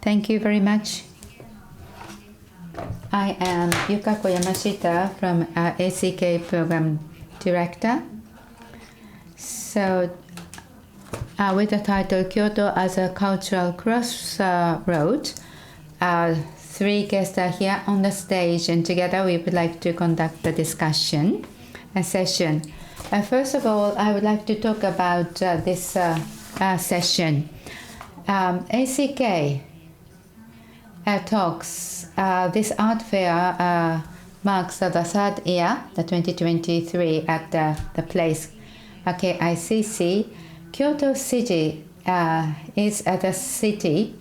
Thank you very much. I am Yukako Yamashita from ACK Program Director. So with the title Kyoto as a Cultural Crossroad, 3 guests are here on the stage, and together we would like to conduct the discussion session. First of all, I would like to talk about this session. ACK Talks, this art fair marks the 3rd year, the 2023, at the place KICC. Kyoto City is the city.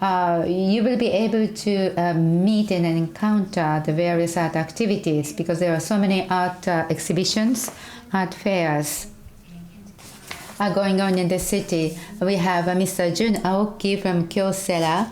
You will be able to meet and encounter the various art activities because there are so many art exhibitions, art fairs are going on in the city. We have Mr. Jun Aoki from KYOCERA,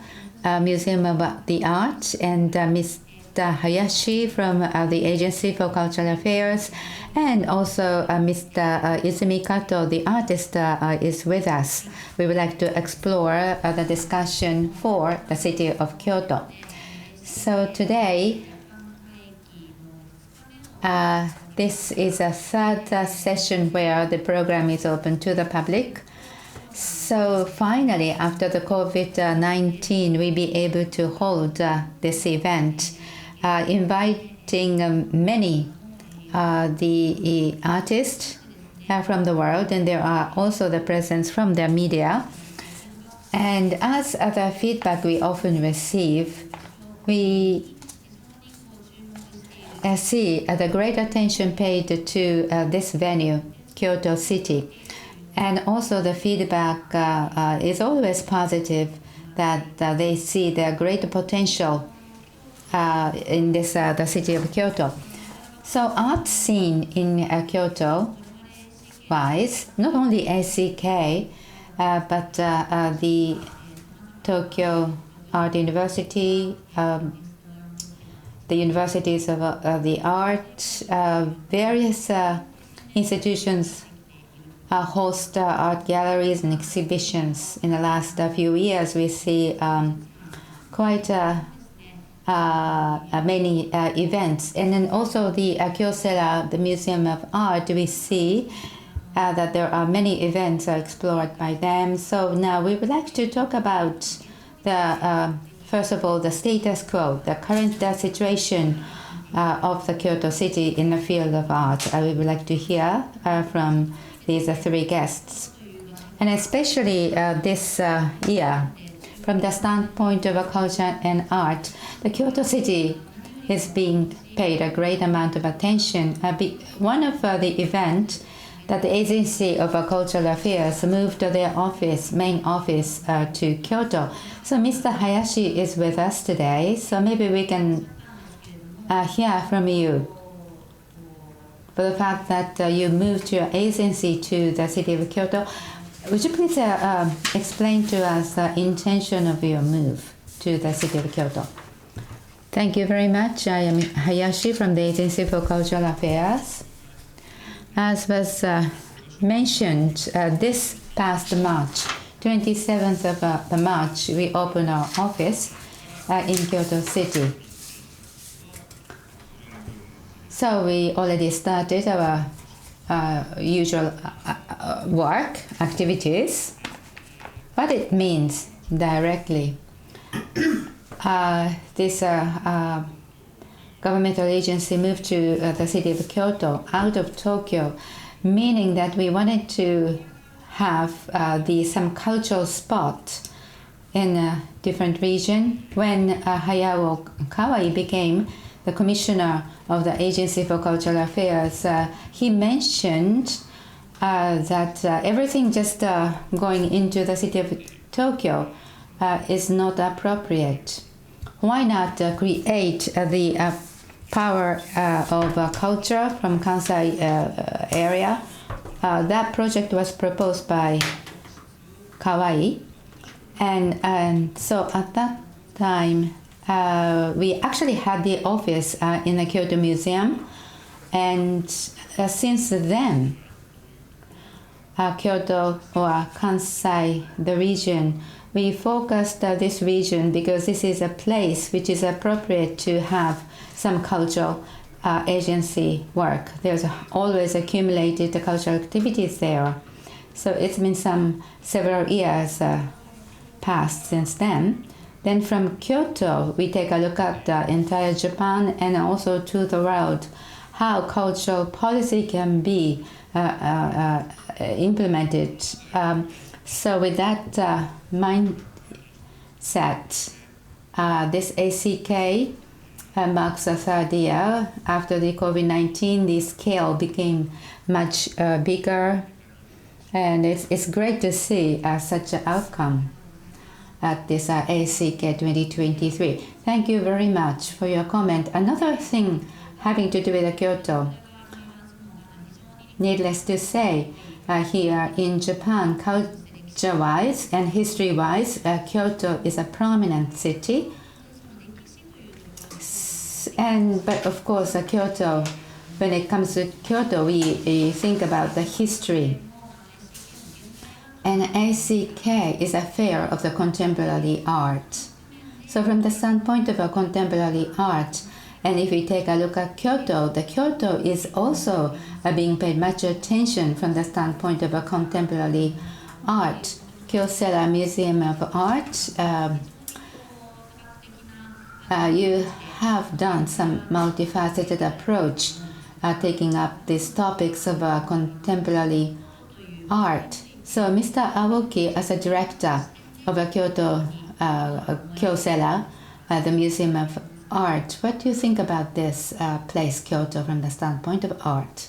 Museum of the Art, and Mr. Hayashi from the Agency for Cultural Affairs, and also Mr. Izumi Kato, the artist, is with us. We would like to explore the discussion for the city of Kyoto. So today, this is a 3rd session where the program is open to the public. So finally, after the COVID-19, we'll be able to hold this event, inviting many the artists from the world, and there are also the presence from the media. And as the feedback we often receive, we see the great attention paid to this venue, Kyoto City. And also the feedback is always positive, that they see the great potential in this the city of Kyoto. So art scene in Kyoto wise, not only ACK, but the Tokyo Art University, the universities of the art, various institutions host art galleries and exhibitions. In the last few years, we see quite many events. And then also the KYOCERA, the Museum of Art, we see that there are many events explored by them. So now we would like to talk about the, first of all, the status quo, the current situation of the Kyoto City in the field of art. We would like to hear from these 3 guests. And especially this year, from the standpoint of culture and art, the Kyoto City is being paid a great amount of attention. One of the events that the Agency of Cultural Affairs moved their office, main office, to Kyoto. So Mr. Hayashi is with us today, so maybe we can hear from you for the fact that you moved your agency to the city of Kyoto. Would you please explain to us the intention of your move to the city of Kyoto? Thank you very much. I am Hayashi from the Agency for Cultural Affairs. As was mentioned, this past March, 27th of March, we opened our office in Kyoto City. So we already started our usual work, activities. What it means directly, this governmental agency moved to the city of Kyoto out of Tokyo, meaning that we wanted to have some cultural spot in a different region. When Hayao Kawai became the commissioner of the Agency for Cultural Affairs, he mentioned that everything just going into the city of Tokyo is not appropriate. Why not create the power of culture from Kansai area? That project was proposed by Kawai, and so at that time we actually had the office in the Kyoto Museum, and since then Kyoto or Kansai, the region, we focused this region because this is a place which is appropriate to have some cultural agency work. There's always accumulated cultural activities there. So it's been several years passed since then. Then from Kyoto, we take a look at the entire Japan and also to the world, how cultural policy can be implemented. So with that mindset, this ACK marks the third year. After the COVID-19, the scale became much bigger, and it's great to see such an outcome at this ACK 2023. Thank you very much for your comment. Another thing having to do with Kyoto, needless to say, here in Japan, culture-wise and history-wise, Kyoto is a prominent city. But of course, Kyoto, when it comes to Kyoto, we think about the history. And ACK is a fair of the contemporary art. So from the standpoint of a contemporary art, and if we take a look at Kyoto, the Kyoto is also being paid much attention from the standpoint of a contemporary art. KYOCERA Museum of Art, you have done some multifaceted approach, taking up these topics of contemporary art. So Mr. Aoki, as a director of Kyoto KYOCERA, the Museum of Art, what do you think about this place, Kyoto, from the standpoint of art?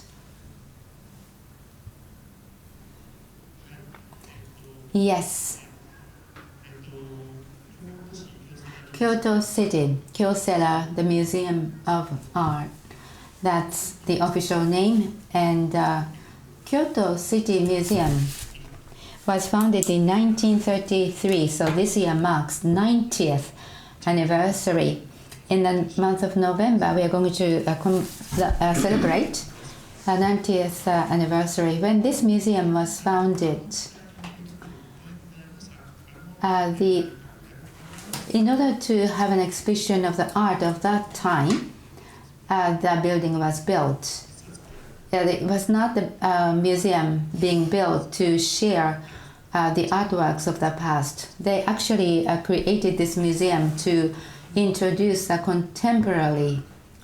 Yes. Kyoto City, KYOCERA, the Museum of Art. That's the official name. And Kyoto City Museum was founded in 1933, so this year marks 90th anniversary. In the month of November, we are going to celebrate our 90th anniversary. When this museum was founded, in order to have an exhibition of the art of that time, the building was built. It was not the museum being built to share the artworks of the past. They actually created this museum to introduce the contemporary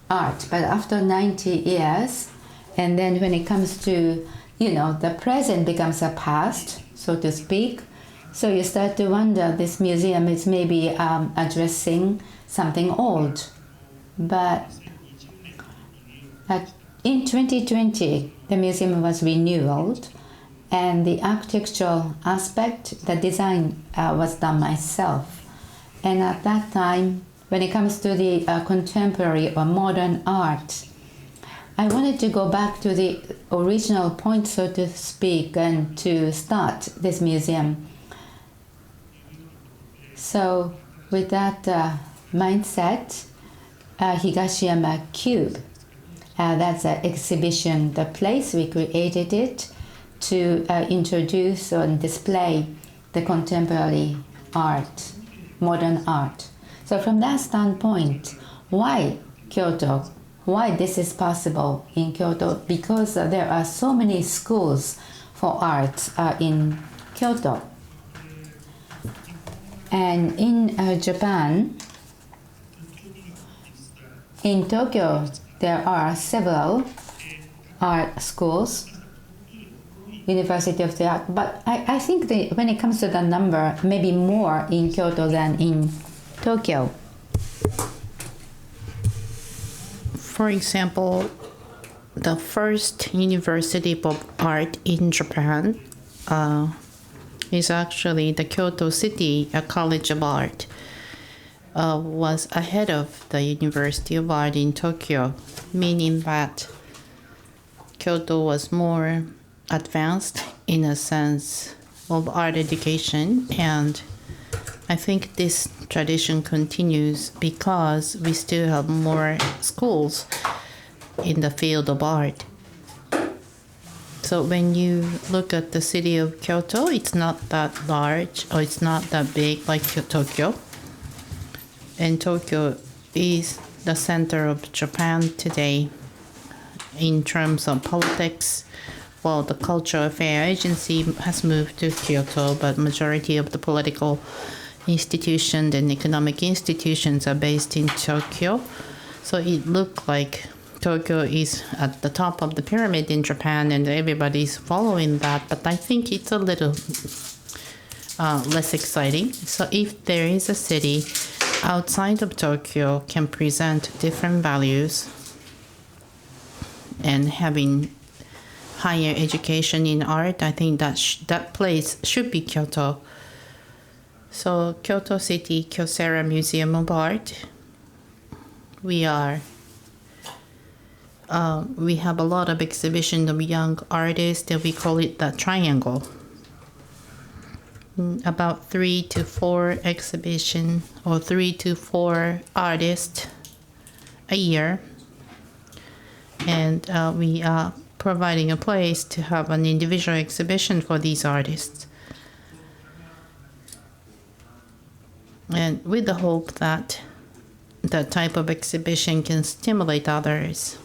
art. But after 90 years, and then when it comes to, the present becomes a past, so to speak. So you start to wonder, this museum is maybe addressing something old. But in 2020, the museum was renewed, and the architectural aspect, the design was done myself. And at that time, when it comes to the contemporary or modern art, I wanted to go back to the original point, so to speak, and to start this museum. So with that mindset, Higashiyama Cube, that's an exhibition, the place we created it to introduce and display the contemporary art, modern art. So from that standpoint, why Kyoto? Why this is possible in Kyoto? Because there are so many schools for art in Kyoto. And in Japan, in Tokyo, there are several art schools, University of the Art, but I think when it comes to the number, maybe more in Kyoto than in Tokyo. For example, the first University of Art in Japan is actually the Kyoto City College of Art. Was ahead of the University of Art in Tokyo, meaning that Kyoto was more advanced in a sense of art education, and I think this tradition continues because we still have more schools in the field of art. So when you look at the city of Kyoto, it's not that large or it's not that big like Tokyo. And Tokyo is the center of Japan today in terms of politics. Well, the Cultural Affairs Agency has moved to Kyoto, but majority of the political institutions and economic institutions are based in Tokyo. So it looked like Tokyo is at the top of the pyramid in Japan and everybody's following that, but I think it's a little less exciting. So if there is a city outside of Tokyo can present different values and having higher education in art, I think that place should be Kyoto. So Kyoto City KYOCERA Museum of Art, we have a lot of exhibition of young artists, and we call it the triangle. About 3 to 4 exhibition or 3 to 4 artists a year. And we are providing a place to have an individual exhibition for these artists. And with the hope that that type of exhibition can stimulate others.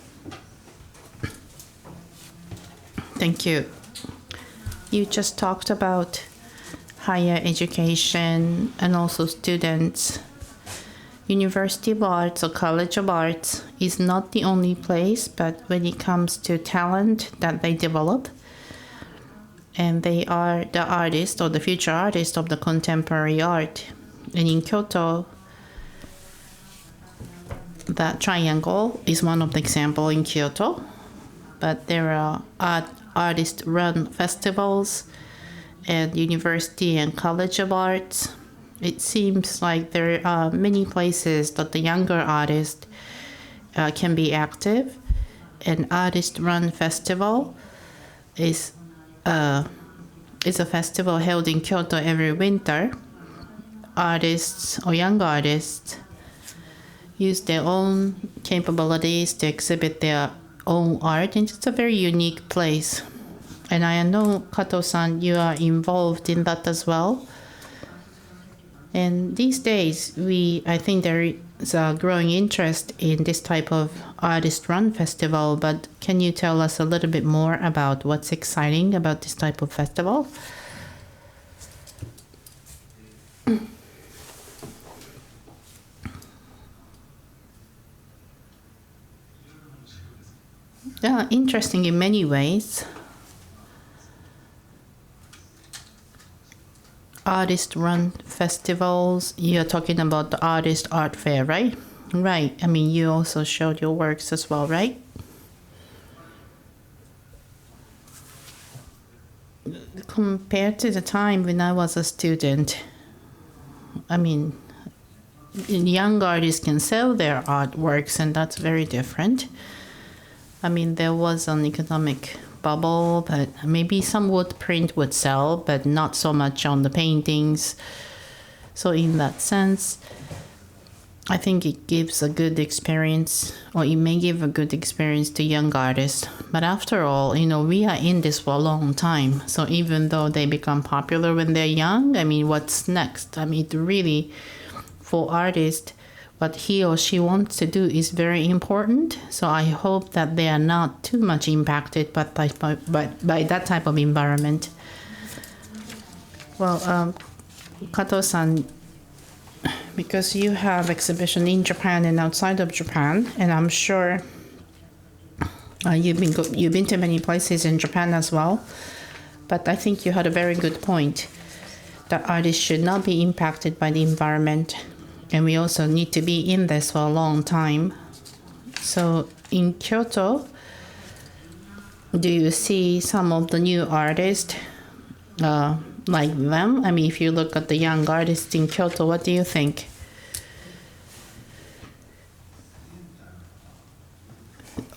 Thank you. You just talked about higher education and also students. University of Arts or College of Arts is not the only place, but when it comes to talent that they develop, and they are the artist or the future artist of the contemporary art. And in Kyoto, that triangle is one of the examples in Kyoto, but there are artist-run festivals and university and college of arts. It seems like there are many places that the younger artists can be active. An artist-run festival is a festival held in Kyoto every winter. Artists or young artists use their own capabilities to exhibit their own art, and it's a very unique place. And I know, Kato-san, you are involved in that as well. And these days, I think there is a growing interest in this type of artist-run festival, but can you tell us a little bit more about what's exciting about this type of festival? Yeah, interesting in many ways. Artist-run festivals, you're talking about the artist art fair, right? Right. I mean, you also showed your works as well, right? Compared to the time when I was a student, I mean, young artists can sell their artworks, and that's very different. I mean, there was an economic bubble, but maybe some wood print would sell, but not so much on the paintings. So in that sense, I think it gives a good experience, or it may give a good experience to young artists. But after all, we are in this for a long time. So even though they become popular when they're young, I mean, what's next? I mean, really, for artists, what he or she wants to do is very important. So I hope that they are not too much impacted by that type of environment. Well, Kato-san, because you have exhibition in Japan and outside of Japan, and I'm sure you've been to many places in Japan as well, but I think you had a very good point that artists should not be impacted by the environment. And we also need to be in this for a long time. So in Kyoto, do you see some of the new artists like them? I mean, if you look at the young artists in Kyoto, what do you think?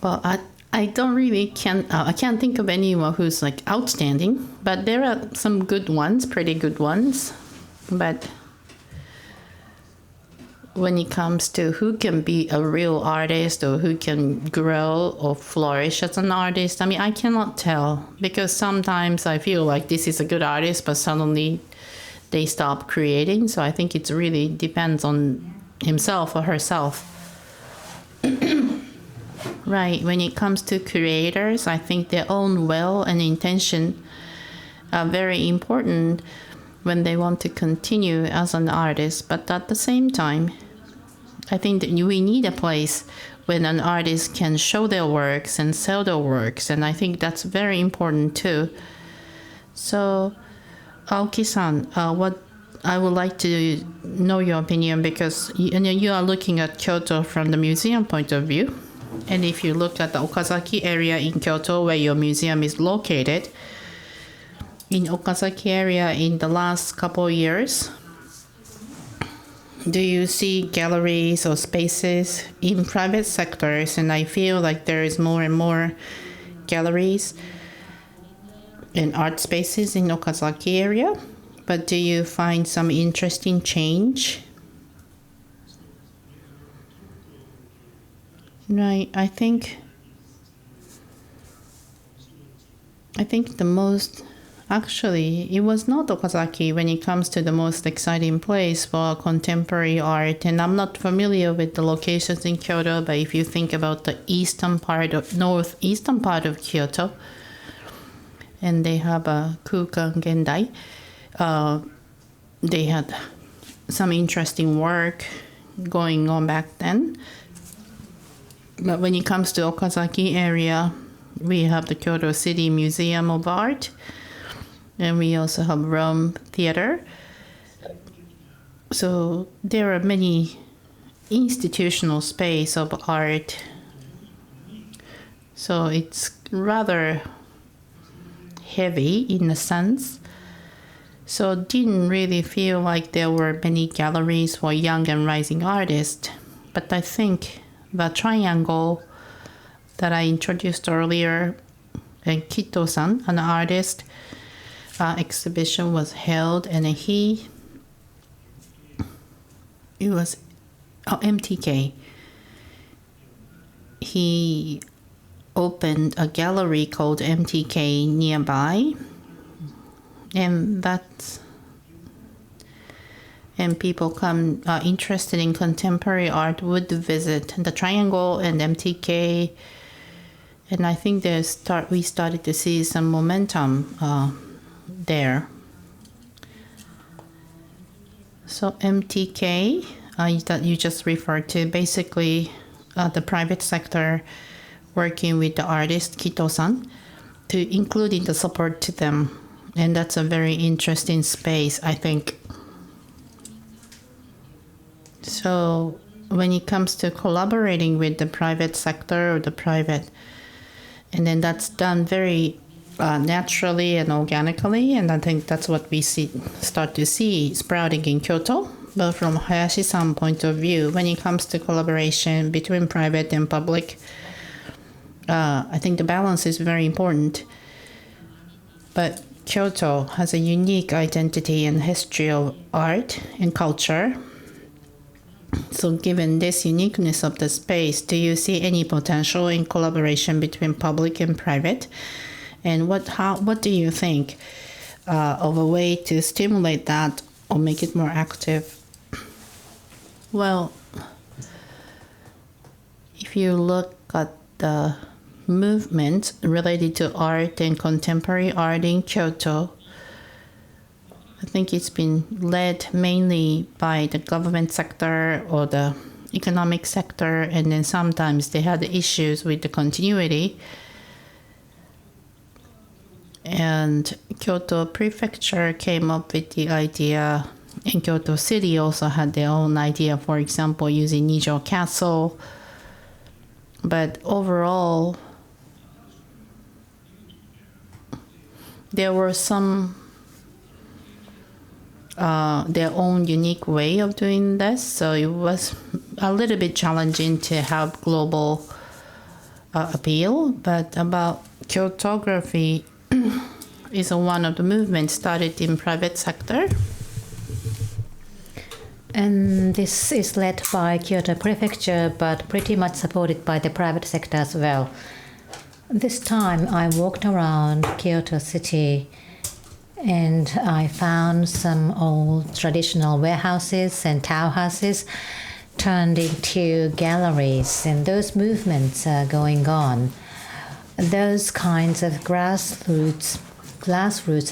Well, I can't think of anyone who's like outstanding, but there are some good ones, pretty good ones. But when it comes to who can be a real artist or who can grow or flourish as an artist, I mean, I cannot tell, because sometimes I feel like this is a good artist, but suddenly they stop creating. So I think it really depends on himself or herself. Right. When it comes to creators, I think their own will and intention are very important when they want to continue as an artist. But at the same time, I think that we need a place when an artist can show their works and sell their works. And I think that's very important too. So, Aoki-san, what I would like to know your opinion, because you are looking at Kyoto from the museum point of view. And if you look at the Okazaki area in Kyoto where your museum is located, in Okazaki area in the last couple of years, do you see galleries or spaces in private sectors? And I feel like there is more and more galleries and art spaces in Okazaki area. But do you find some interesting change? Right, I think the most, actually, it was not Okazaki when it comes to the most exciting place for contemporary art. And I'm not familiar with the locations in Kyoto, but if you think about the northeastern part of Kyoto, and they have a Kukan Gendai, they had some interesting work going on back then. But when it comes to Okazaki area, we have the Kyoto City Museum of Art, and we also have Rome Theater. So there are many institutional space of art. So it's rather heavy in a sense. So didn't really feel like there were many galleries for young and rising artists. But I think the triangle that I introduced earlier, and Kito-san, an artist, exhibition was held, and it was MTK. He opened a gallery called MTK nearby, and people come interested in contemporary art would visit the Triangle and MTK, and I think we started to see some momentum there. So MTK that you just referred to, basically the private sector working with the artist Kito-san to including the support to them, and that's a very interesting space, I think. So when it comes to collaborating with the private sector or and then that's done very naturally and organically, and I think that's what we start to see sprouting in Kyoto. But from Hayashi-san's point of view, when it comes to collaboration between private and public, I think the balance is very important. But Kyoto has a unique identity and history of art and culture. So given this uniqueness of the space, do you see any potential in collaboration between public and private? And what do you think of a way to stimulate that or make it more active? Well, if you look at the movement related to art and contemporary art in Kyoto, I think it's been led mainly by the government sector or the economic sector, and then sometimes they had issues with the continuity. And Kyoto Prefecture came up with the idea, and Kyoto City also had their own idea, for example, using Nijo Castle. But overall, there were some their own unique way of doing this, so it was a little bit challenging to have global appeal. But about Kyotography is one of the movements started in private sector, And this is led by Kyoto Prefecture, but pretty much supported by the private sector as well. This time I walked around Kyoto City and I found some old traditional warehouses and townhouses turned into galleries, and those movements are going on. Those kinds of grassroots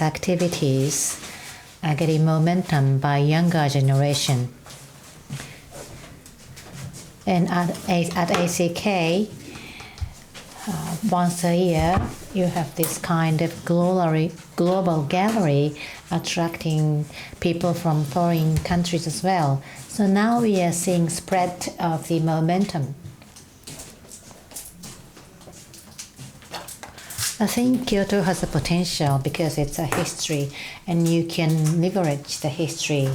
activities are getting momentum by younger generation. And at ACK, once a year, you have this kind of global gallery attracting people from foreign countries as well. So now we are seeing spread of the momentum. I think Kyoto has a potential because it's a history and you can leverage the history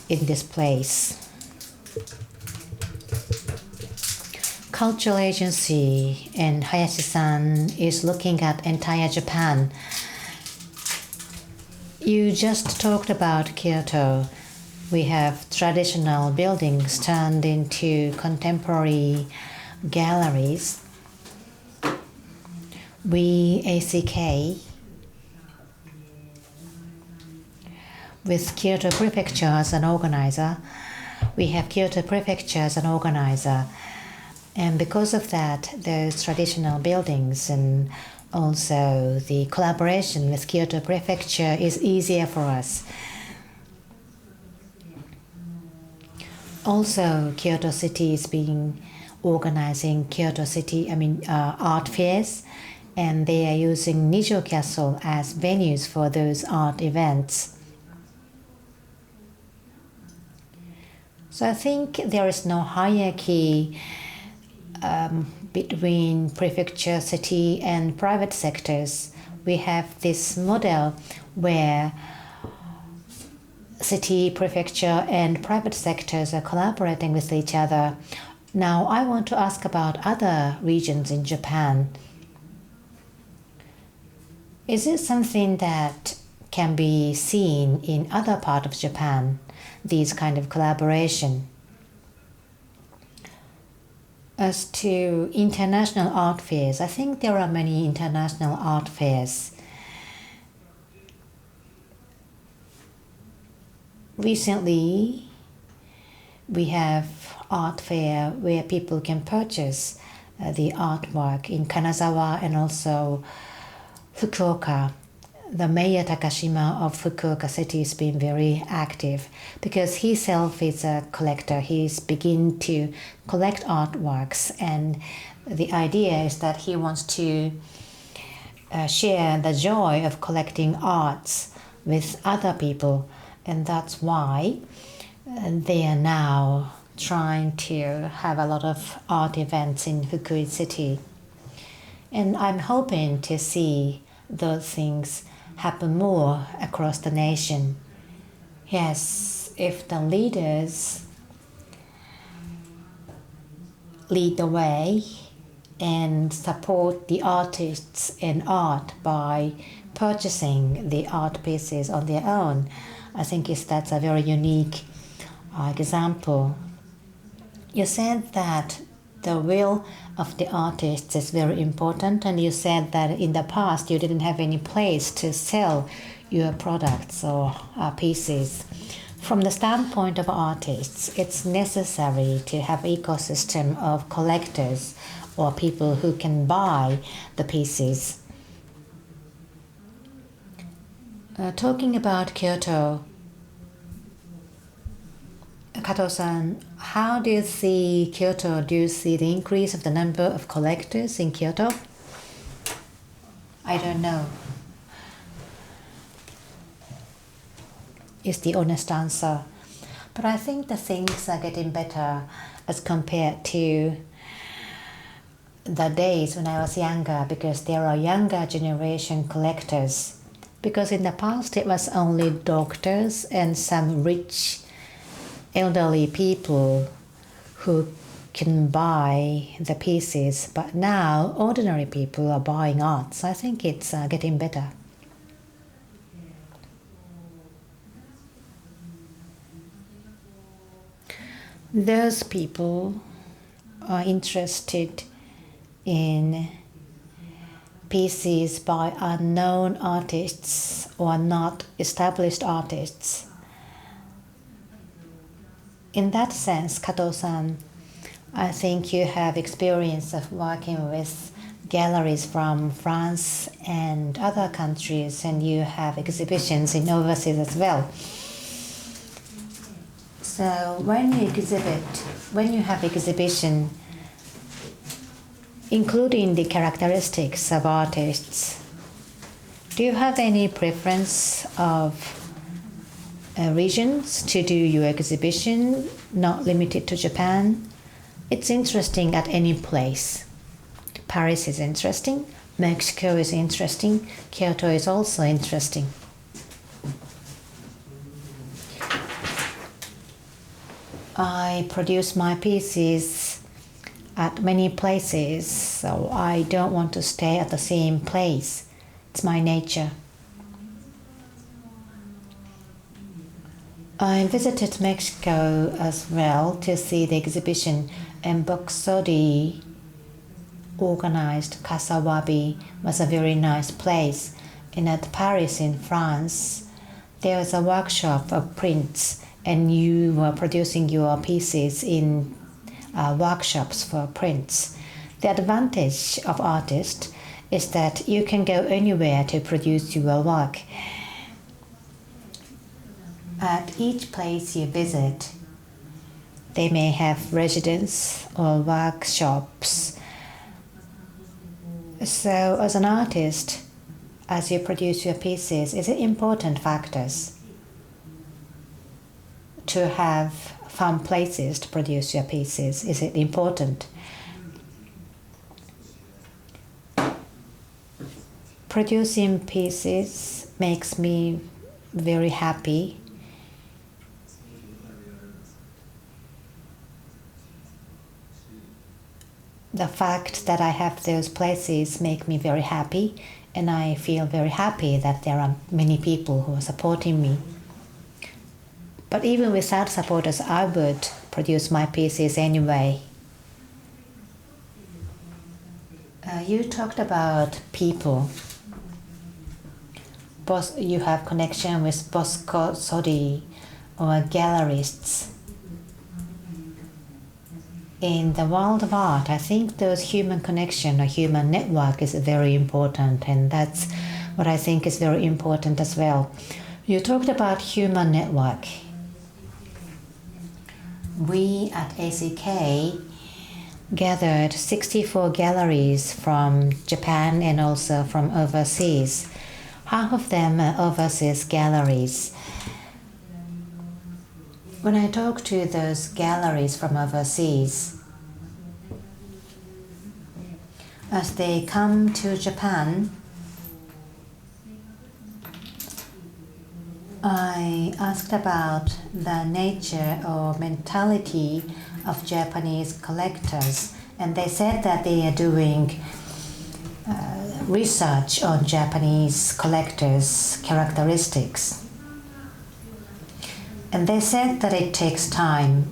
in this place. Cultural agency and Hayashi-san is looking at entire Japan. You just talked about Kyoto. We have traditional buildings turned into contemporary galleries. We, ACK, with Kyoto Prefecture as an organizer, we have Kyoto Prefecture as an organizer. And because of that, those traditional buildings and also the collaboration with Kyoto Prefecture is easier for us. Also, Kyoto City is organizing art fairs, and they are using Nijo Castle as venues for those art events. So I think there is no hierarchy between prefecture, city, and private sectors. We have this model where city, prefecture, and private sectors are collaborating with each other. Now, I want to ask about other regions in Japan. Is it something that can be seen in other parts of Japan, these kind of collaboration? As to international art fairs, I think there are many international art fairs. Recently, we have art fair where people can purchase the artwork in Kanazawa and also Fukuoka. The Mayor Takashima of Fukuoka City has been very active because he himself is a collector. He's begun to collect artworks, and the idea is that he wants to share the joy of collecting arts with other people, and that's why they are now trying to have a lot of art events in Fukui City. And I'm hoping to see those things happen more across the nation. Yes, if the leaders lead the way and support the artists and art by purchasing the art pieces on their own, I think that's a very unique example. You said that the will of the artists is very important, and you said that in the past you didn't have any place to sell your products or pieces. From the standpoint of artists, it's necessary to have an ecosystem of collectors or people who can buy the pieces. Talking about Kyoto, Kato-san, how do you see Kyoto? Do you see the increase of the number of collectors in Kyoto? I don't know, is the honest answer. But I think the things are getting better as compared to the days when I was younger, because there are younger generation collectors. Because in the past it was only doctors and some rich elderly people who can buy the pieces, but now ordinary people are buying art. So I think it's getting better. those people are interested in pieces by unknown artists or not established artists. In that sense, Kato-san, I think you have experience of working with galleries from France and other countries, and you have exhibitions in overseas as well. So when you exhibit, when you have exhibition, including the characteristics of artists, do you have any preference of regions to do your exhibition, not limited to Japan? It's interesting at any place. Paris is interesting, Mexico is interesting, Kyoto is also interesting. I produce my pieces at many places, so I don't want to stay at the same place. It's my nature. I visited Mexico as well to see the exhibition, and BUNKA-CHO organized Kasawabi was a very nice place. And at Paris in France, there was a workshop of prints, and you were producing your pieces in workshops for prints. The advantage of artists is that you can go anywhere to produce your work. At each place you visit, they may have residence or workshops. So as an artist, as you produce your pieces, is it important factors to have fun places to produce your pieces? Is it important? Producing pieces makes me very happy. The fact that I have those places make me very happy, and I feel very happy that there are many people who are supporting me. But even without supporters, I would produce my pieces anyway. You talked about people. You have connection with BUNKA-CHO or gallerists. In the world of art, I think those human connection or human network is very important, and that's what I think is very important as well. You talked about human network. We at ACK gathered 64 galleries from Japan and also from overseas. Half of them are overseas galleries. When I talk to those galleries from overseas, as they come to Japan, I asked about the nature or mentality of Japanese collectors, and they said that they are doing research on Japanese collectors' characteristics. And they said that it takes time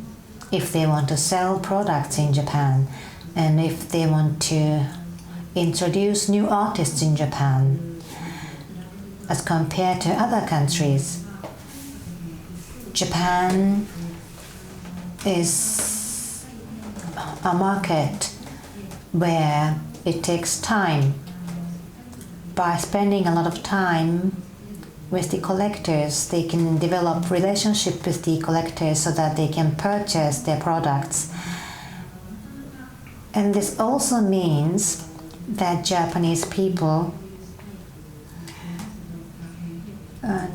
if they want to sell products in Japan and if they want to introduce new artists in Japan. As compared to other countries, Japan is a market where it takes time. By spending a lot of time with the collectors, they can develop relationship with the collectors so that they can purchase their products. And this also means that Japanese people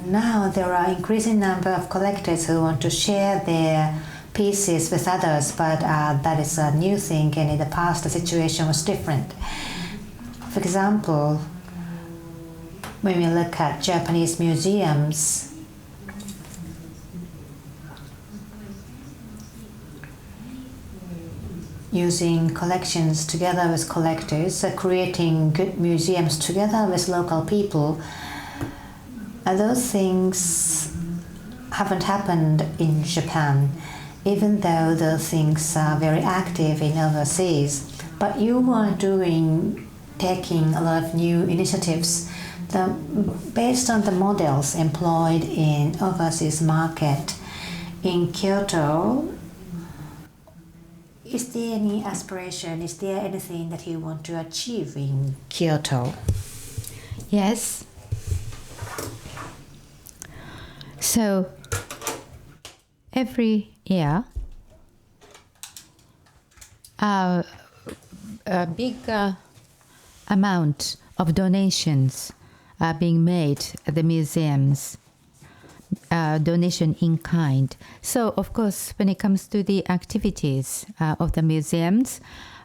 now there are increasing number of collectors who want to share their pieces with others, but that is a new thing, and in the past the situation was different. For example, when we look at Japanese museums, using collections together with collectors, creating good museums together with local people, those things haven't happened in Japan. even though those things are very active in overseas, but you are taking a lot of new initiatives based on the models employed in overseas market. In Kyoto, is there any aspiration? Is there anything that you want to achieve in Kyoto? Yes. So every year, a big amount of donations are being made at the museums, donation in kind. So, of course, when it comes to the activities of the museums,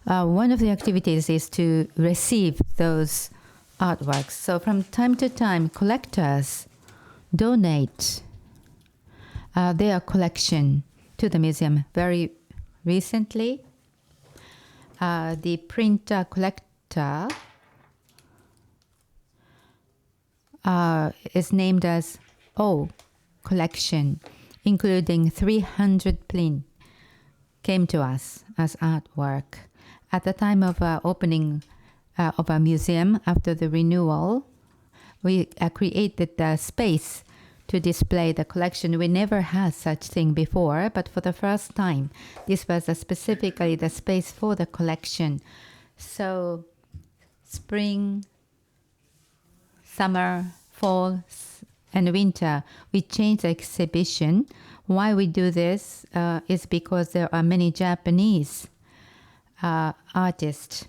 one of the activities is to receive those artworks. So from time to time, collectors donate their collection to the museum. Very recently, the printer collector is named as O Collection, including 300 print, came to us as artwork. At the time of opening of a museum, after the renewal, we created the space to display the collection. We never had such thing before, but for the first time, this was specifically the space for the collection. So spring, summer, fall, and winter, we changed the exhibition. Why we do this is because there are many Japanese artists.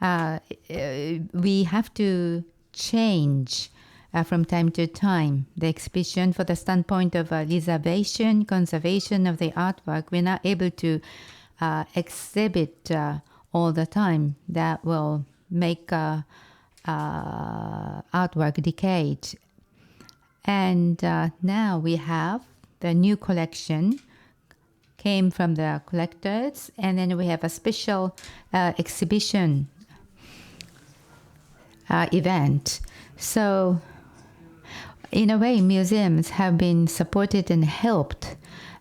We have to change from time to time the exhibition for the standpoint of reservation, conservation of the artwork. We're not able to exhibit all the time. That will make artwork decayed. And now we have the new collection came from the collectors, and then we have a special exhibition event. So in a way, museums have been supported and helped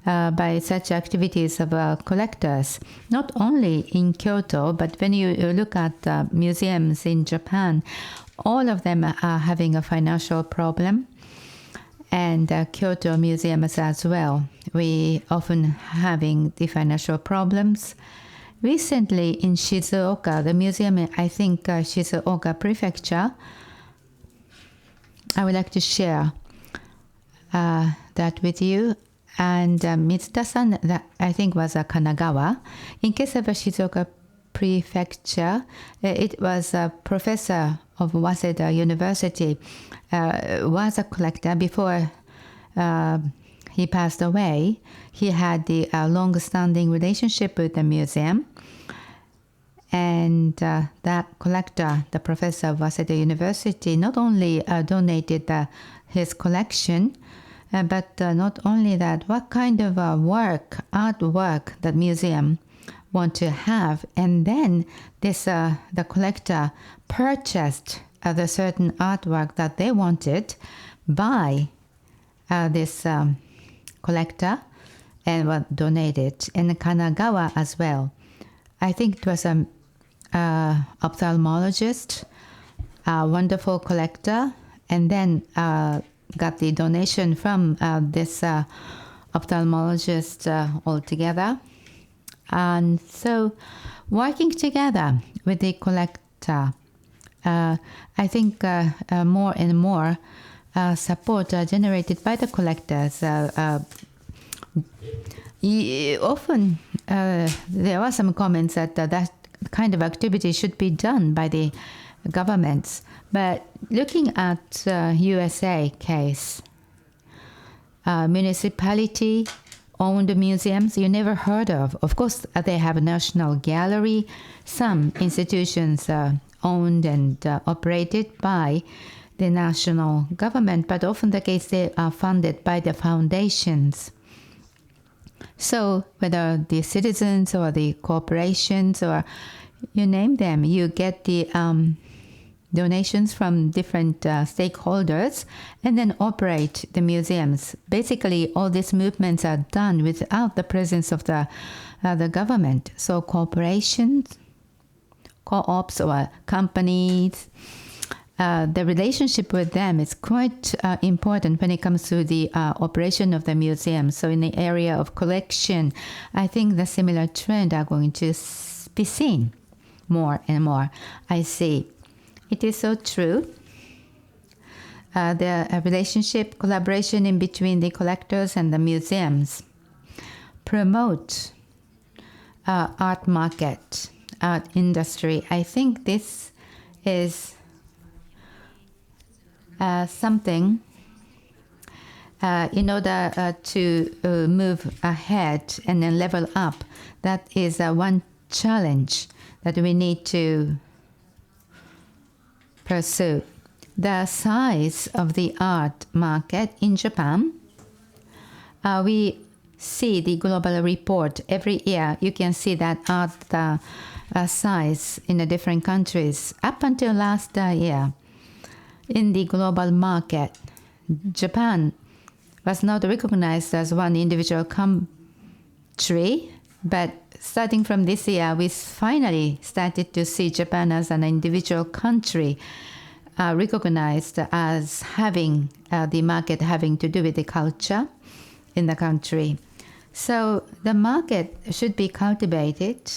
by such activities of collectors, not only in Kyoto, but when you look at museums in Japan, all of them are having a financial problem, and Kyoto museums as well. We often having the financial problems. Recently in Shizuoka, the museum, I think Shizuoka Prefecture, I would like to share that with you. And Mitsuda-san, that I think was Kanagawa. In case of Shizuoka Prefecture, it was a professor of Waseda University, was a collector before he passed away. He had the long-standing relationship with the museum. And that collector, the professor of Waseda University, not only donated his collection, but not only that, what kind of artwork that museum want to have. And then this the collector purchased the certain artwork that they wanted by this collector and donated. And Kanagawa as well. I think it was an ophthalmologist, a wonderful collector, and then got the donation from this ophthalmologist altogether. And so working together with the collector, I think more and more support generated by the collectors. Often there are some comments that that kind of activity should be done by the governments. But looking at USA case, municipality-owned museums you never heard of. Of course, they have a national gallery. Some institutions are owned and operated by the national government, but often the case they are funded by the foundations. So whether the citizens or the corporations or you name them, you get the donations from different stakeholders, and then operate the museums. Basically, all these movements are done without the presence of the government. So corporations, co-ops or companies, the relationship with them is quite important when it comes to the operation of the museum. So in the area of collection, I think the similar trend are going to be seen more and more. I see. It is so true. The relationship, collaboration in between the collectors and the museums promote art market, art industry. I think this is something in order to move ahead and then level up. That is one challenge that we need to pursue. The size of the art market in Japan, we see the global report every year. You can see that art size in the different countries. Up until last year, in the global market, Japan was not recognized as one individual country, but starting from this year, we finally started to see Japan as an individual country recognized as having the market having to do with the culture in the country. So the market should be cultivated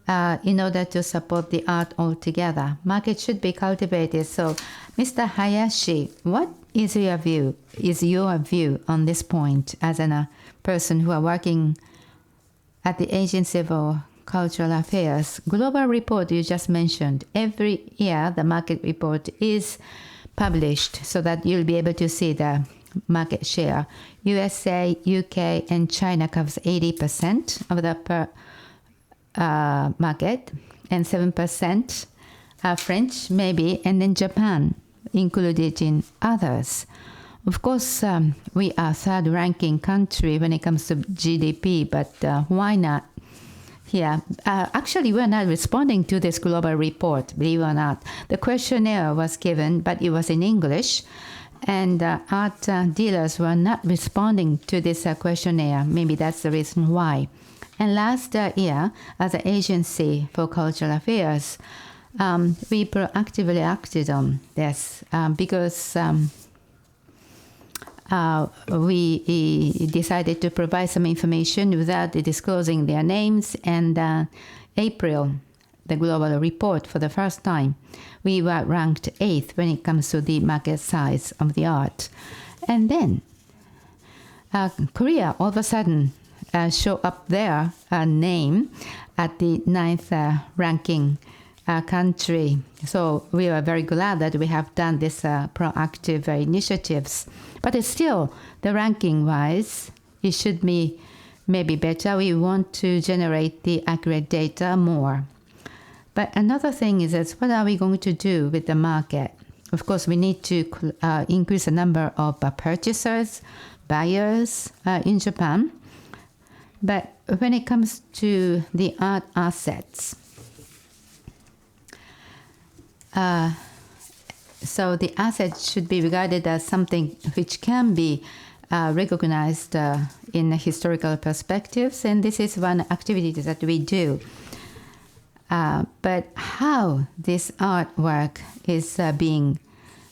in order to support the art altogether. Market should be cultivated. So, Mr. Hayashi, what is your view on this point as a person who are working at the Agency for Cultural Affairs? Global report you just mentioned. Every year the market report is published so that you'll be able to see the market share. USA, UK, and China covers 80% of the market, and 7% French maybe, and then Japan included in others. Of course, we are third ranking country when it comes to GDP, but why not here? Actually, we're not responding to this global report, believe it or not. The questionnaire was given, but it was in English, and art dealers were not responding to this questionnaire. Maybe that's the reason why. And last year, as an Agency for Cultural Affairs, we proactively acted on this because we decided to provide some information without disclosing their names. And April, the global report, for the first time, we were ranked 8th when it comes to the market size of the art. And then Korea, all of a sudden, show up their name at the 9th ranking country. So we are very glad that we have done this proactive initiatives. But it's still, the ranking-wise, it should be maybe better. We want to generate the accurate data more. But another thing is what are we going to do with the market? Of course, we need to increase the number of purchasers, buyers in Japan. But when it comes to the art assets, so the assets should be regarded as something which can be recognized in historical perspectives, and this is one activity that we do. But how this artwork is being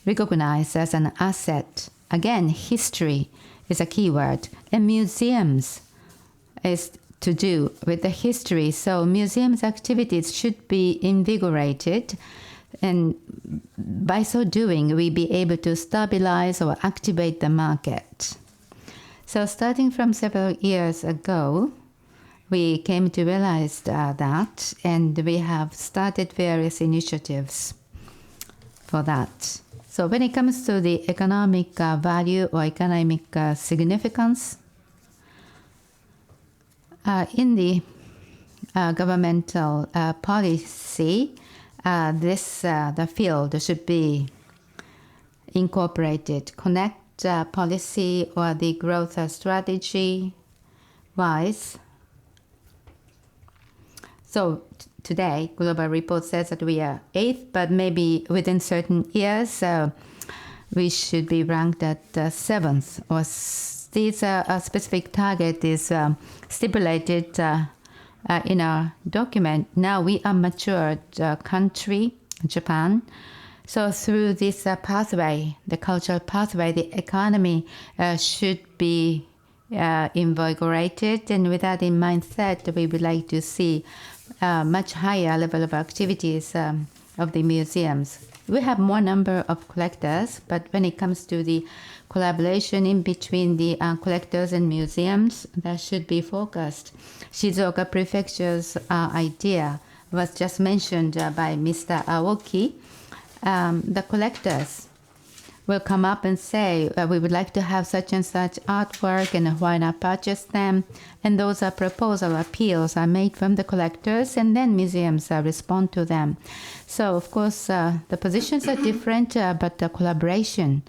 recognized as an asset, again, history is a key word, and museums is to do with the history. So museums activities should be invigorated, and by so doing, we be able to stabilize or activate the market. So starting from several years ago, we came to realize that, and we have started various initiatives for that. So when it comes to the economic value or economic significance, in the governmental policy, the field should be incorporated. Connect policy or the growth strategy wise. So today. Global report says that we are 8th, but maybe within certain years we should be ranked at 7th. Or this specific target is stipulated in our document. Now we are matured country, Japan. So through this pathway, the cultural pathway, the economy should be invigorated. And with that in mindset, we would like to see much higher level of activities of the museums. We have more number of collectors, but when it comes to the collaboration in between the collectors and museums, that should be focused. Shizuoka Prefecture's idea was just mentioned by Mr. Aoki. The collectors will come up and say, we would like to have such and such artwork, and why not purchase them? And those are proposal appeals are made from the collectors, and then museums respond to them. So, of course, the positions are different, but the collaboration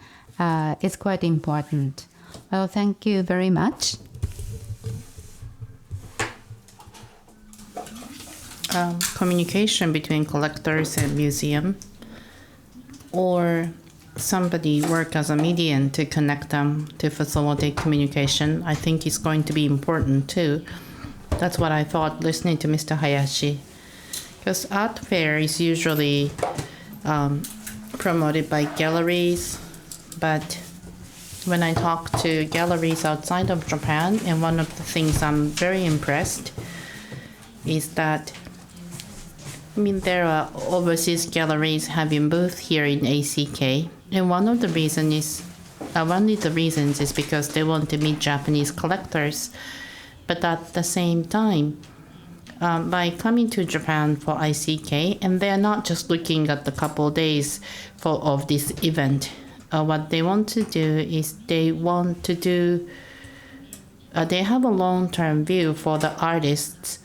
is quite important. Well, thank you very much. Communication between collectors and museum, or somebody work as a medium to connect them to facilitate communication, I think is going to be important too. That's what I thought listening to Mr. Hayashi. Because art fair is usually promoted by galleries, but when I talk to galleries outside of Japan, and one of the things I'm very impressed is that there are overseas galleries having booths here in ACK, and one of the reasons is because they want to meet Japanese collectors. But at the same time, by coming to Japan for ICK, and they're not just looking at the couple of days of this event. What they want to do is they have a long-term view for the artists,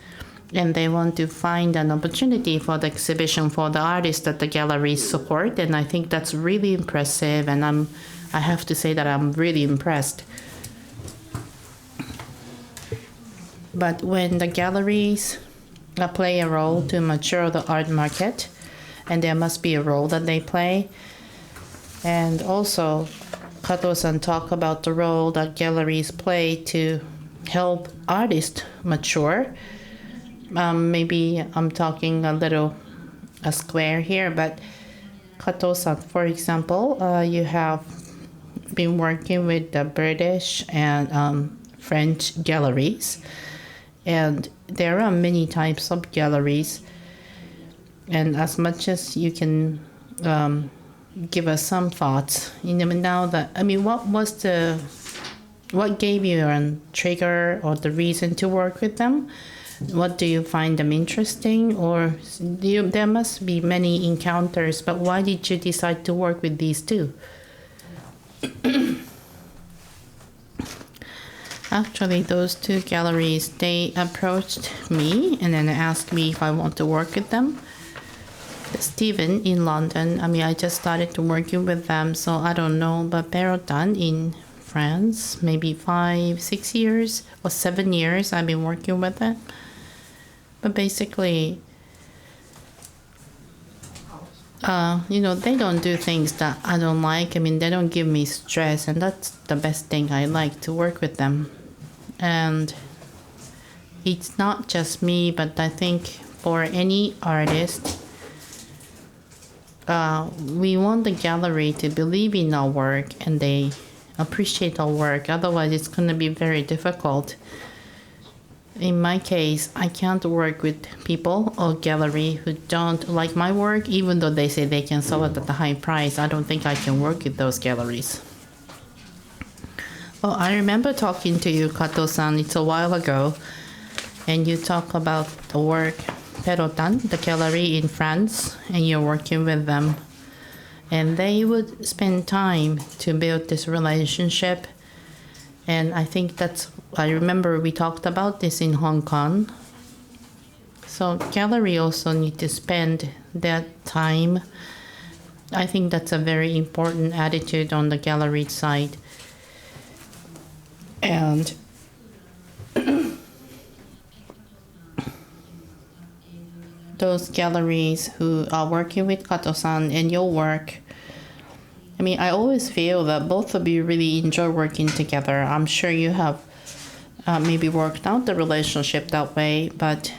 and they want to find an opportunity for the exhibition for the artists that the galleries support. And I think that's really impressive, and I have to say that I'm really impressed. But when the galleries play a role to mature the art market, and there must be a role that they play. And also, Kato-san talked about the role that galleries play to help artists mature. Maybe I'm talking a square here, but Kato-san, for example, you have been working with the British and French galleries, and there are many types of galleries. And as much as you can give us some thoughts, what gave you a trigger or the reason to work with them? What do you find them interesting? Or there must be many encounters, but why did you decide to work with these two? Actually, those two galleries, they approached me and then asked me if I want to work with them. Stephen in London, I just started to working with them, so I don't know, but Perotan in France, maybe 5, 6 years or 7 years I've been working with them. But basically, they don't do things that I don't like. They don't give me stress, and that's the best thing. I like to work with them. And it's not just me, but I think for any artist, we want the gallery to believe in our work and they appreciate our work. Otherwise, it's going to be very difficult. In my case, I can't work with people or gallery who don't like my work, even though they say they can sell it at a high price. I don't think I can work with those galleries. Well, I remember talking to you, Kato-san, it's a while ago, and you talk about the work, Perotan, the gallery in France, and you're working with them. And they would spend time to build this relationship. And I think I remember we talked about this in Hong Kong. So gallery also need to spend that time. I think that's a very important attitude on the gallery side. And those galleries who are working with Kato-san and your work. I mean, I always feel that both of you really enjoy working together. I'm sure you have maybe worked out the relationship that way, but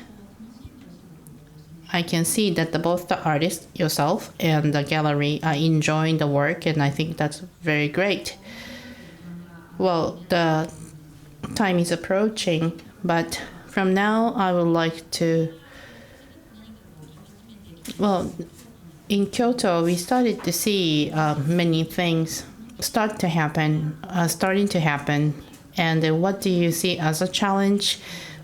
I can see that both the artist yourself and the gallery are enjoying the work, and I think that's very great. Well, the time is approaching, but from now I would like to, well, in Kyoto, we started to see many things starting to happen. And what do you see as a challenge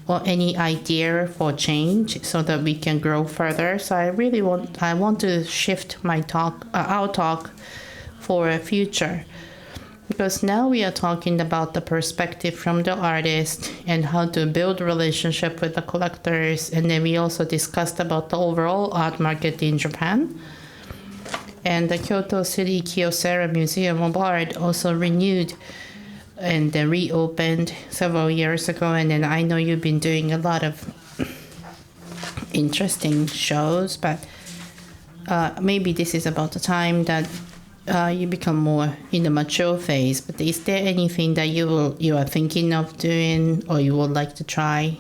or any idea for change so that we can grow further? So I want to shift my our talk for a future. Because now we are talking about the perspective from the artist and how to build a relationship with the collectors. And then we also discussed about the overall art market in Japan. And the Kyoto City KYOCERA Museum of Art also renewed and then reopened several years ago. And then I know you've been doing a lot of interesting shows, but maybe this is about the time that you become more in the mature phase. But is there anything that you are thinking of doing or you would like to try?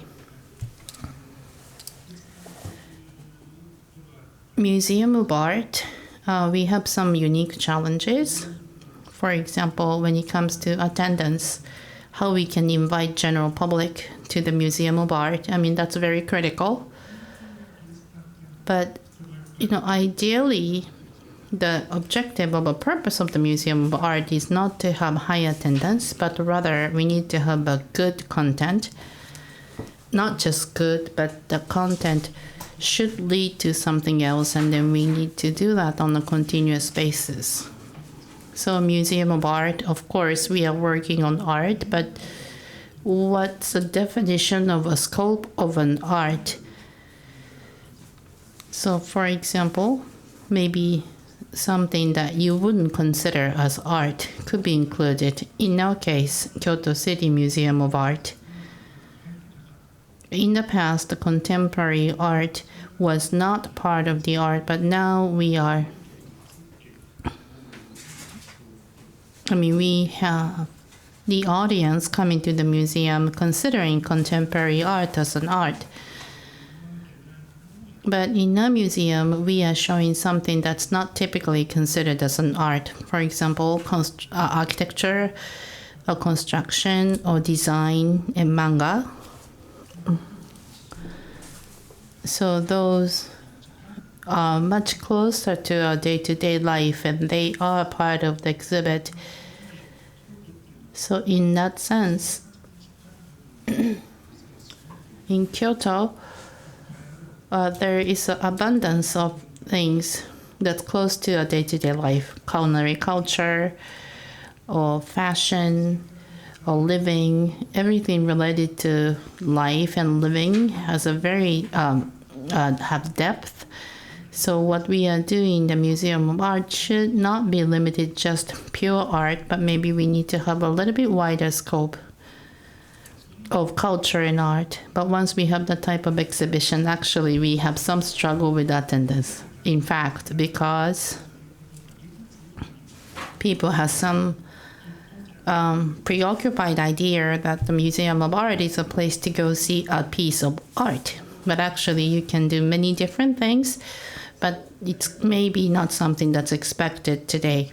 Museum of Art, we have some unique challenges. For example, when it comes to attendance, how we can invite general public to the Museum of Art. I mean, that's very critical. But, ideally, the objective of a purpose of the Museum of Art is not to have high attendance, but rather we need to have a good content. Not just good, but the content should lead to something else, and then we need to do that on a continuous basis. So Museum of Art, of course, we are working on art, but what's the definition of a scope of an art? So for example, maybe something that you wouldn't consider as art could be included. In our case, Kyoto City Museum of Art. In the past, the contemporary art was not part of the art, but now we have the audience coming to the museum considering contemporary art as an art. But in a museum, we are showing something that's not typically considered as an art. For example, architecture, or construction, or design, and manga. So those are much closer to our day-to-day life, and they are part of the exhibit. So in that sense, in Kyoto, there is an abundance of things that's close to our day-to-day life. Culinary culture, or fashion, or living, everything related to life and living has a very have depth. So what we are doing in the Museum of Art should not be limited just pure art, but maybe we need to have a little bit wider scope of culture and art. But once we have that type of exhibition, actually we have some struggle with attendance. In fact, because people have some preoccupied idea that the Museum of Art is a place to go see a piece of art. But actually you can do many different things, but it's maybe not something that's expected today.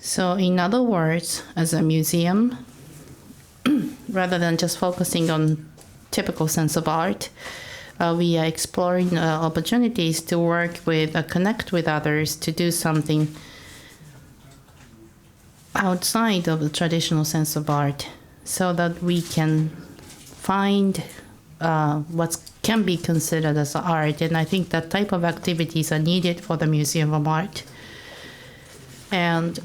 So in other words, as a museum, rather than just focusing on typical sense of art, we are exploring opportunities to work with, connect with others, to do something outside of the traditional sense of art, so that we can find what can be considered as art. And I think that type of activities are needed for the Museum of Art. And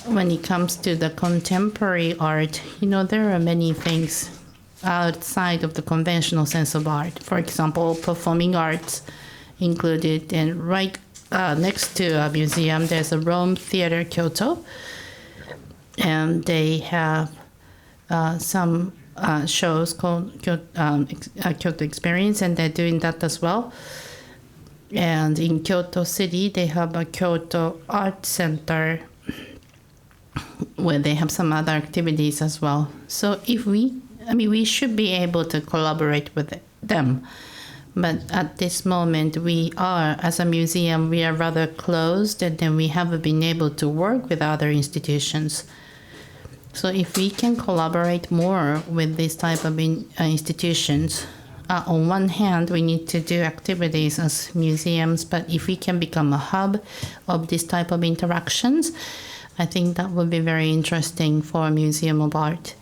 when it comes to the contemporary art, there are many things outside of the conventional sense of art. For example, performing arts included, and right next to a museum, there's a Rome Theater Kyoto, and they have some shows called Kyoto Experience, and they're doing that as well. And in Kyoto City, they have a Kyoto Art Center where they have some other activities as well. So we should be able to collaborate with them. But at this moment, as a museum, we are rather closed, and then we haven't been able to work with other institutions. So if we can collaborate more with this type of institutions, on one hand, we need to do activities as museums, but if we can become a hub of this type of interactions, I think that would be very interesting for a museum of art.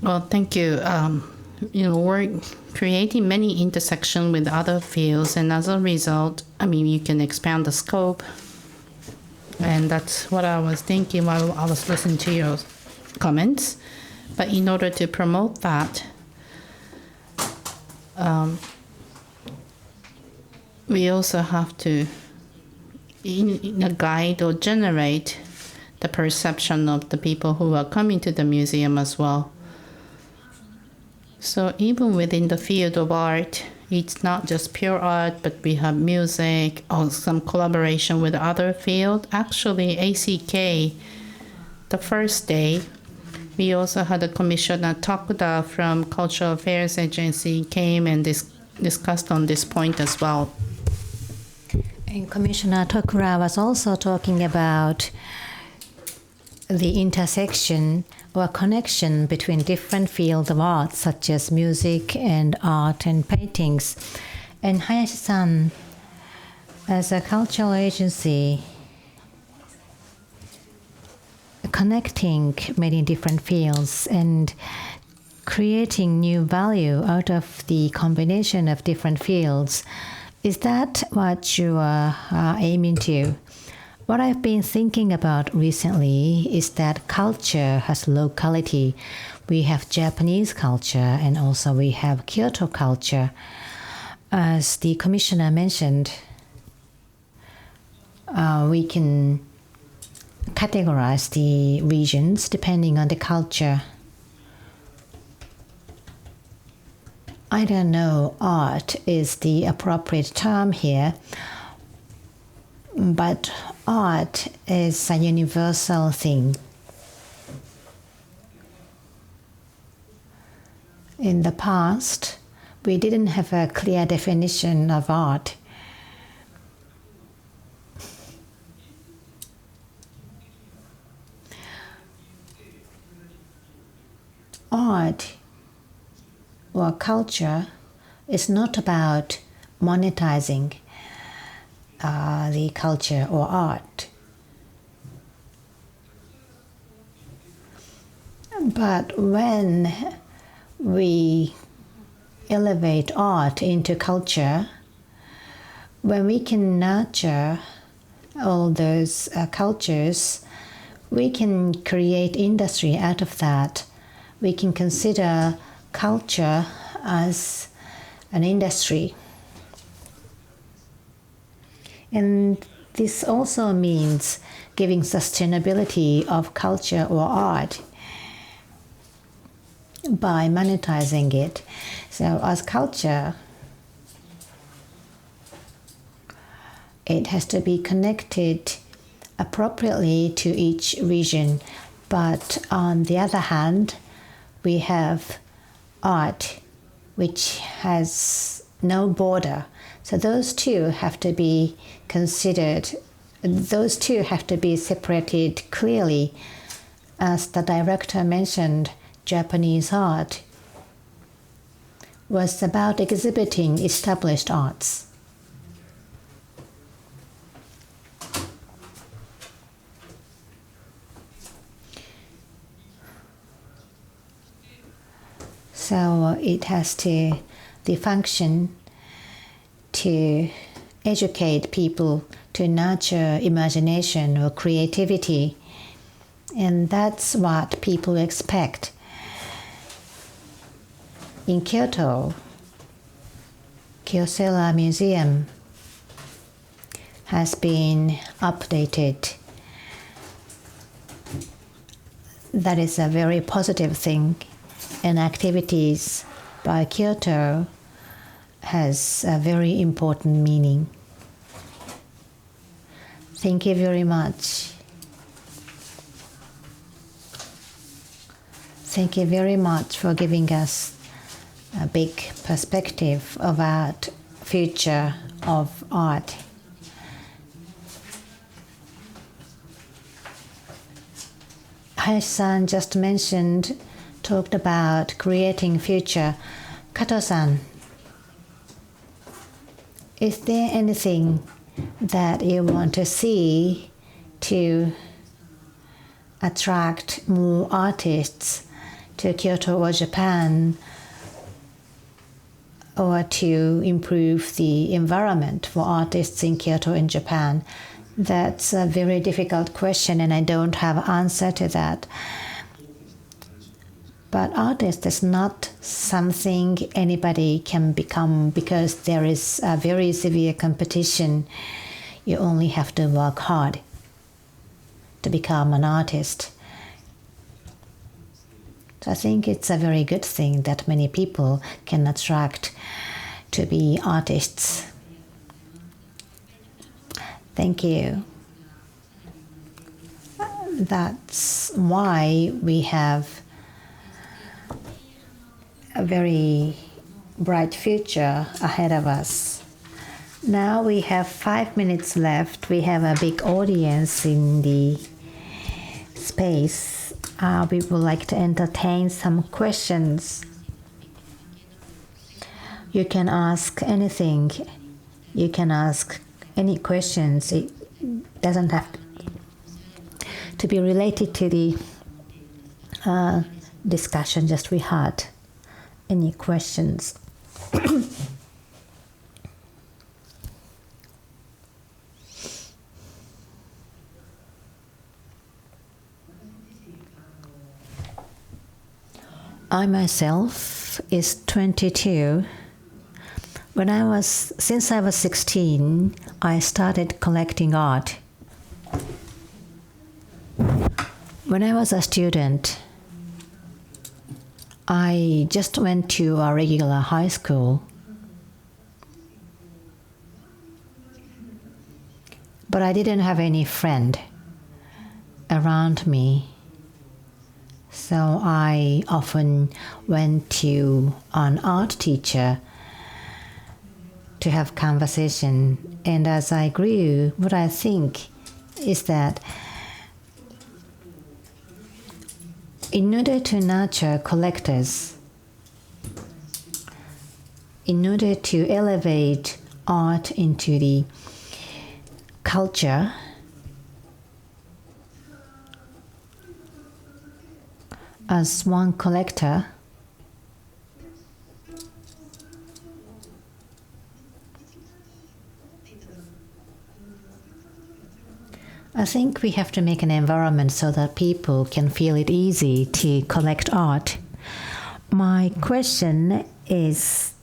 Well, thank you. We're creating many intersections with other fields, and as a result, you can expand the scope. And that's what I was thinking while I was listening to your comments. But in order to promote that, we also have to guide or generate the perception of the people who are coming to the museum as well. So even within the field of art, it's not just pure art, but we have music or some collaboration with other fields. Actually, ACK, the first day, we also had a commissioner, Takuda, from Cultural Affairs Agency, came and discussed on this point as well. And Commissioner Tokura was also talking about the intersection or connection between different fields of art, such as music and art and paintings. And Hayashi-san, as a cultural agency, connecting many different fields and creating new value out of the combination of different fields, is that what you are aiming to? What I've been thinking about recently is that culture has locality. We have Japanese culture, and also we have Kyoto culture. As the commissioner mentioned, we can categorize the regions depending on the culture. I don't know, art is the appropriate term here, but art is a universal thing. In the past, we didn't have a clear definition of art. Art or culture is not about monetizing the culture or art. But when we elevate art into culture, when we can nurture all those cultures, we can create industry out of that. We can consider culture as an industry. And this also means giving sustainability of culture or art by monetizing it. So as culture, it has to be connected appropriately to each region. But on the other hand, we have art, which has no border. So those two have to be considered, those two have to be separated clearly. As the director mentioned, Japanese art was about exhibiting established arts. So it has the function to educate people, to nurture imagination or creativity. And that's what people expect. In Kyoto, KYOCERA Museum has been updated. That is a very positive thing. and activities by Kyoto has a very important meaning. Thank you very much. Thank you very much for giving us a big perspective about future of art. Hayashi-san just talked about creating future. Kato-san, is there anything that you want to see to attract more artists to Kyoto or Japan, or to improve the environment for artists in Kyoto and Japan? That's a very difficult question, and I don't have an answer to that. But artist is not something anybody can become, because there is a very severe competition. You only have to work hard to become an artist. So I think it's a very good thing that many people can attract to be artists. Thank you. That's why we have a very bright future ahead of us. Now we have 5 minutes left. We have a big audience in the space. We would like to entertain some questions. You can ask anything. You can ask any questions. It doesn't have to be related to the discussion just we had. Any questions? I myself is 22. Since I was 16, I started collecting art. When I was a student, I just went to a regular high school. But I didn't have any friend around me. So I often went to an art teacher to have conversation. And as I grew, what I think is that in order to nurture collectors, in order to elevate art into the culture, as one collector, I think we have to make an environment so that people can feel it easy to collect art. My question is,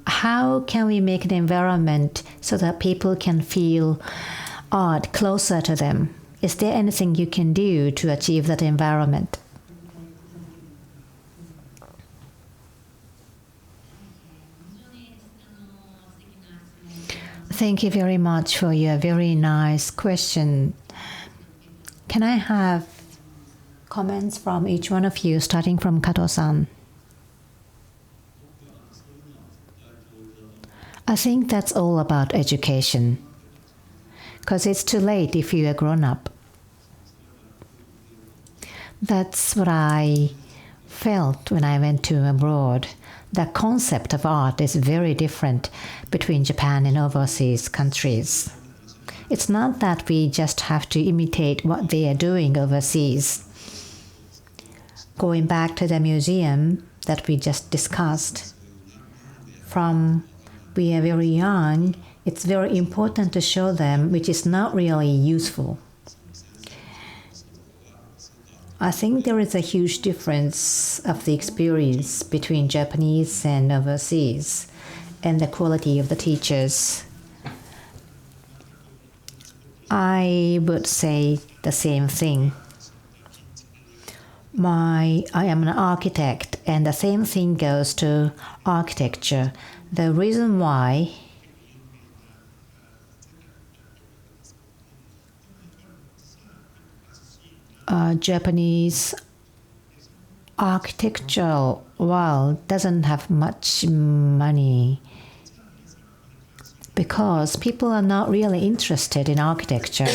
how can we make an environment so that people can feel art closer to them? Is there anything you can do to achieve that environment? Thank you very much for your very nice question. Can I have comments from each one of you, starting from Kato-san? I think that's all about education, because it's too late if you're a grown-up. That's what I felt when I went to abroad. The concept of art is very different between Japan and overseas countries. It's not that we just have to imitate what they are doing overseas. Going back to the museum that we just discussed, from we are very young, it's very important to show them which is not really useful. I think there is a huge difference of the experience between Japanese and overseas. and the quality of the teachers. I would say the same thing. I am an architect, and the same thing goes to architecture. The reason why Japanese architectural world doesn't have much money because people are not really interested in architecture.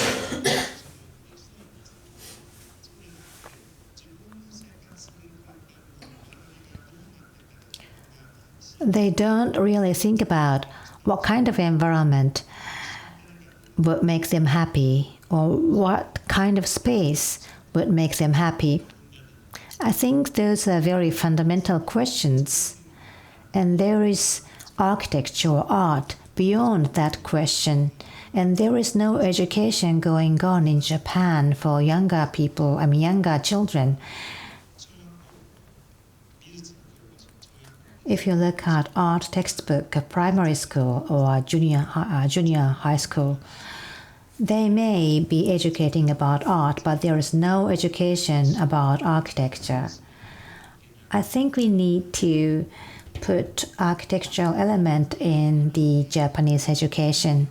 They don't really think about what kind of environment would make them happy or what kind of space would make them happy. I think those are very fundamental questions, and there is architecture or art beyond that question, and there is no education going on in Japan for younger people, younger children. If you look at art textbook of primary school or junior high school, they may be educating about art, but there is no education about architecture. I think we need to put architectural element in the Japanese education.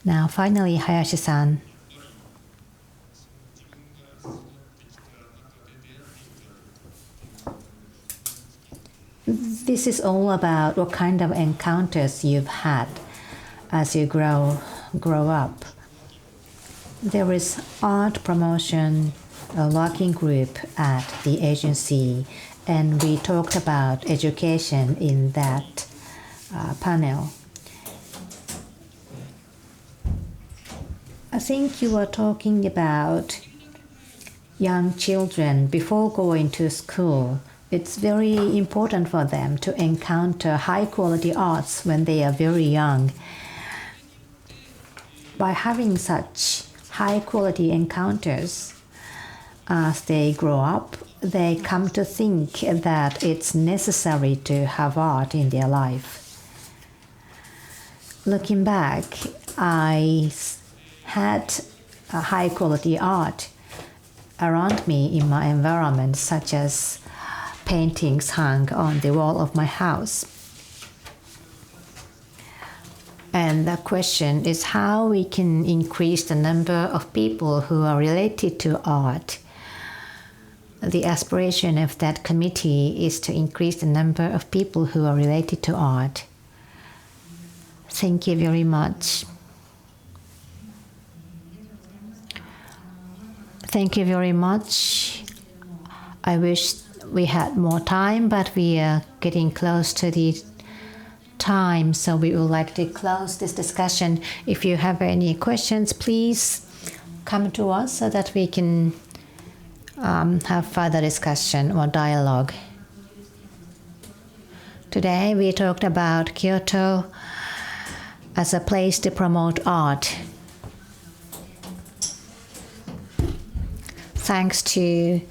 Now, finally, Hayashi-san. This is all about what kind of encounters you've had as you grow up. There is art promotion, a working group at the agency, and we talked about education in that panel. I think you were talking about young children before going to school. It's very important for them to encounter high-quality arts when they are very young. By having such high-quality encounters, as they grow up, they come to think that it's necessary to have art in their life. Looking back, I had a high-quality art around me in my environment, such as paintings hung on the wall of my house. And the question is how we can increase the number of people who are related to art. The aspiration of that committee is to increase the number of people who are related to art. Thank you very much. Thank you very much. I wish we had more time, but we are getting close to the time, so we would like to close this discussion. If you have any questions, please come to us so that we can have further discussion or dialogue. Today we talked about Kyoto as a place to promote art. Thanks to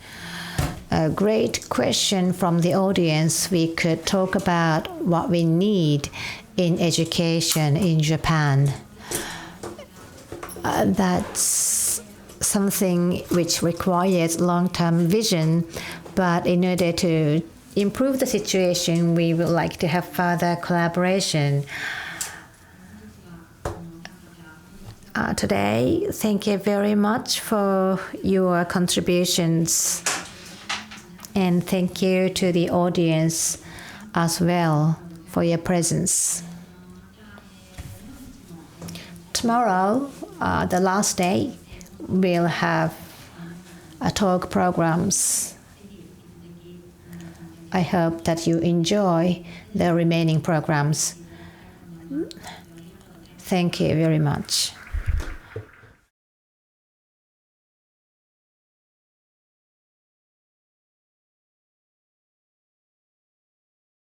a great question from the audience, we could talk about what we need in education in Japan. That's something which requires long-term vision, but in order to improve the situation, we would like to have further collaboration. Today, thank you very much for your contributions. And thank you to the audience as well for your presence. Tomorrow, the last day, we'll have talk programs. I hope that you enjoy the remaining programs. Thank you very much.